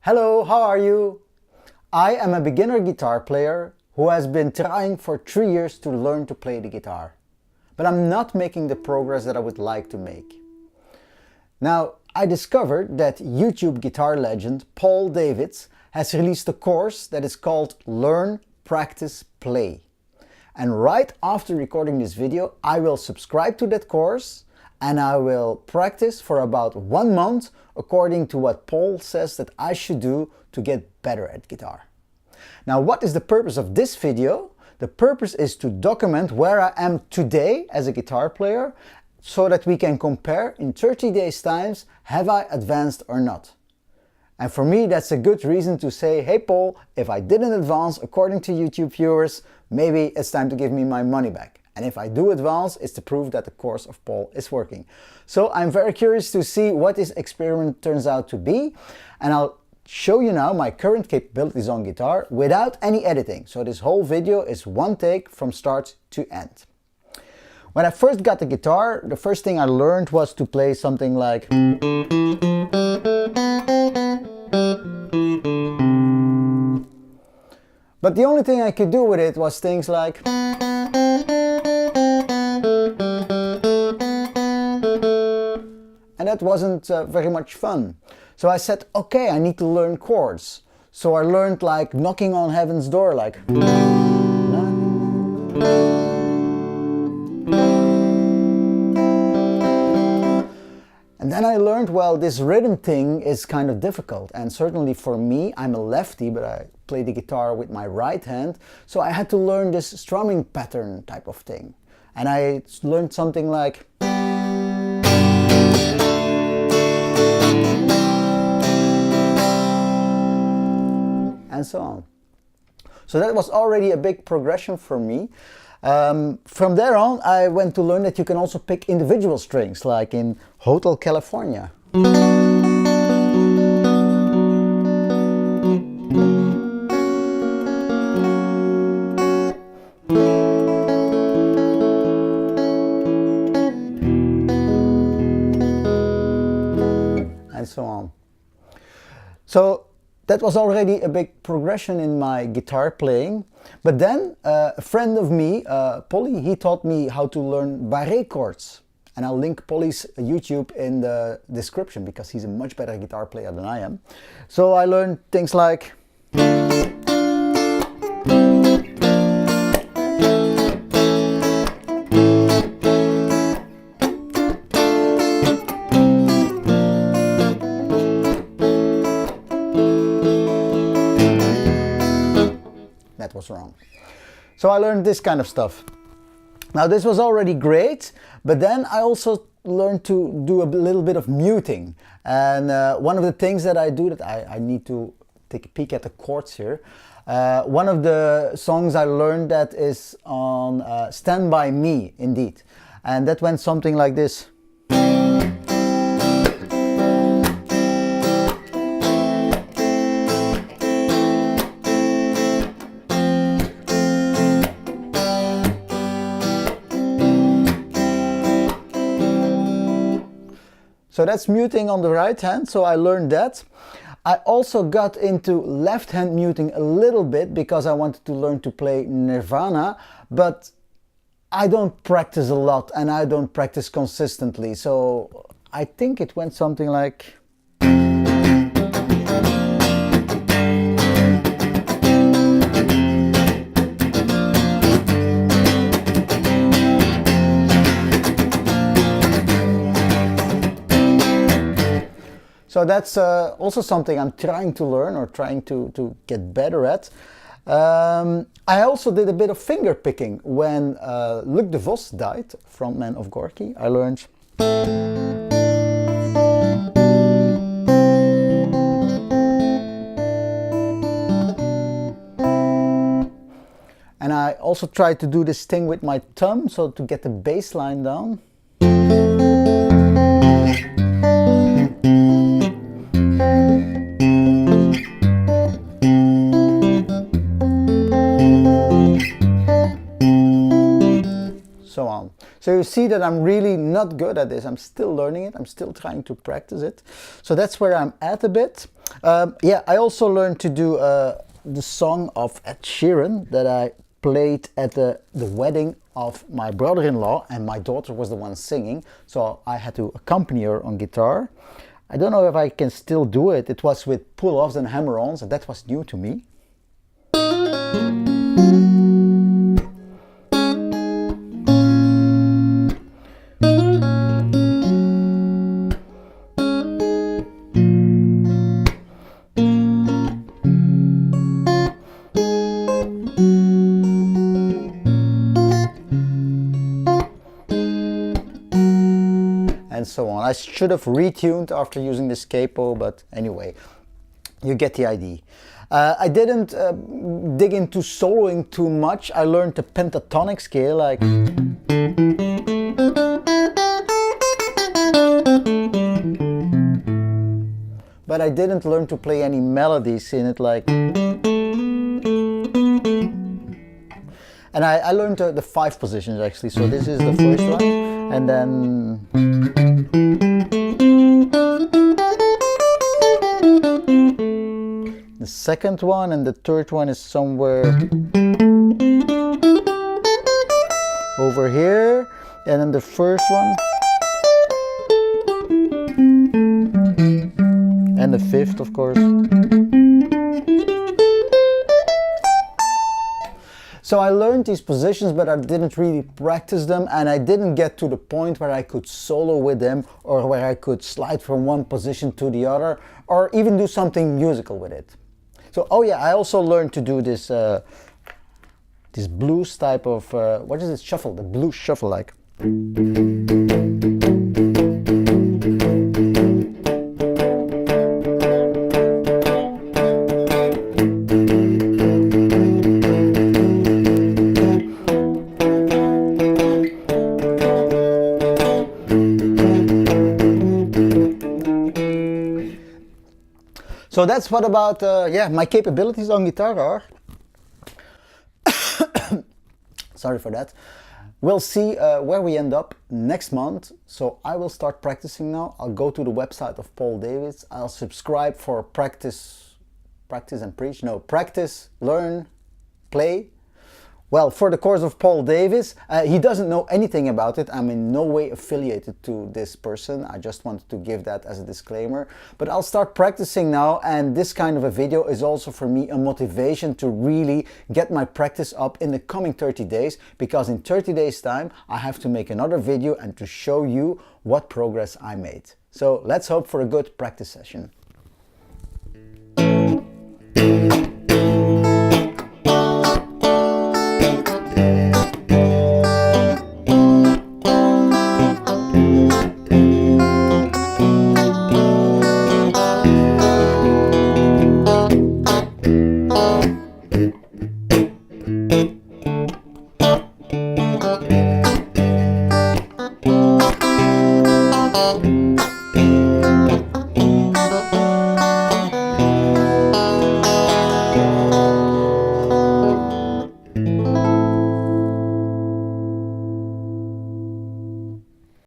Hello, how are you? I am a beginner guitar player who has been trying for 3 years to learn to play the guitar. But I'm not making the progress that I would like to make. Now, I discovered that YouTube guitar legend Paul Davids has released a course that is called Learn, Practice, Play. And right after recording this video, I will subscribe to that course and I will practice for about 1 month according to what Paul says that I should do to get better at guitar. Now, what is the purpose of this video? The purpose is to document where I am today as a guitar player so that we can compare in 30 days times, have I advanced or not? And for me, that's a good reason to say, hey Paul, if I didn't advance according to YouTube viewers, maybe it's time to give me my money back. And if I do advance, it's to prove that the course of Paul is working. So I'm very curious to see what this experiment turns out to be. And I'll show you now my current capabilities on guitar without any editing. So this whole video is one take from start to end. When I first got the guitar, the first thing I learned was to play something like... But the only thing I could do with it was things like... And that wasn't very much fun. So I said, okay, I need to learn chords. So I learned like knocking on heaven's door, like... And then I learned, well, this rhythm thing is kind of difficult. And certainly for me, I'm a lefty, but I play the guitar with my right hand. So I had to learn this strumming pattern type of thing. And I learned something like... and so on. So that was already a big progression for me. From there on, I went to learn that you can also pick individual strings, like in Hotel California. And so on. So that was already a big progression in my guitar playing. But then a friend of me, Polly, he taught me how to learn barré chords. And I'll link Polly's YouTube in the description because he's a much better guitar player than I am. So I learned things like... That was wrong. So I learned this kind of stuff. Now this was already great, but then I also learned to do a little bit of muting. And one of the things that I do, that I need to take a peek at the chords here. One of the songs I learned that is on Stand By Me, indeed. And that went something like this. So that's muting on the right hand, so I learned that. I also got into left hand muting a little bit because I wanted to learn to play Nirvana, but I don't practice a lot and I don't practice consistently, so I think it went something like... So that's also something I'm trying to learn or trying to get better at. I also did a bit of finger picking when Luc de Vos died, frontman of Gorky. I learned... And I also tried to do this thing with my thumb, so to get the bass line down. So on. So you see that I'm really not good at this. I'm still learning it. I'm still trying to practice it. So that's where I'm at a bit. Yeah, I also learned to do the song of Ed Sheeran that I played at the wedding of my brother-in-law, and my daughter was the one singing, so I had to accompany her on guitar. I don't know if I can still do it. It was with pull-offs and hammer-ons, and that was new to me. And so on. I should have retuned after using this capo, but anyway, you get the idea. I didn't dig into soloing too much. I learned the pentatonic scale, like, but I didn't learn to play any melodies in it, like, and I learned the 5 positions actually. So this is the first one, and then the second one, and the third one is somewhere over here, and then the first one, and the fifth, of course. So I learned these positions, but I didn't really practice them, and I didn't get to the point where I could solo with them, or where I could slide from one position to the other, or even do something musical with it. So, oh yeah, I also learned to do this this blues type of, what is it, shuffle, the blues shuffle, like. So that's what about yeah, my capabilities on guitar are. Sorry for that. We'll see where we end up next month. So I will start practicing now. I'll go to the website of Paul Davis. I'll subscribe for practice and preach. No, practice, learn, play. Well, for the course of Paul Davis, he doesn't know anything about it. I'm in no way affiliated to this person. I just wanted to give that as a disclaimer. But I'll start practicing now, and this kind of a video is also for me a motivation to really get my practice up in the coming 30 days, because in 30 days time I have to make another video and to show you what progress I made. So let's hope for a good practice session.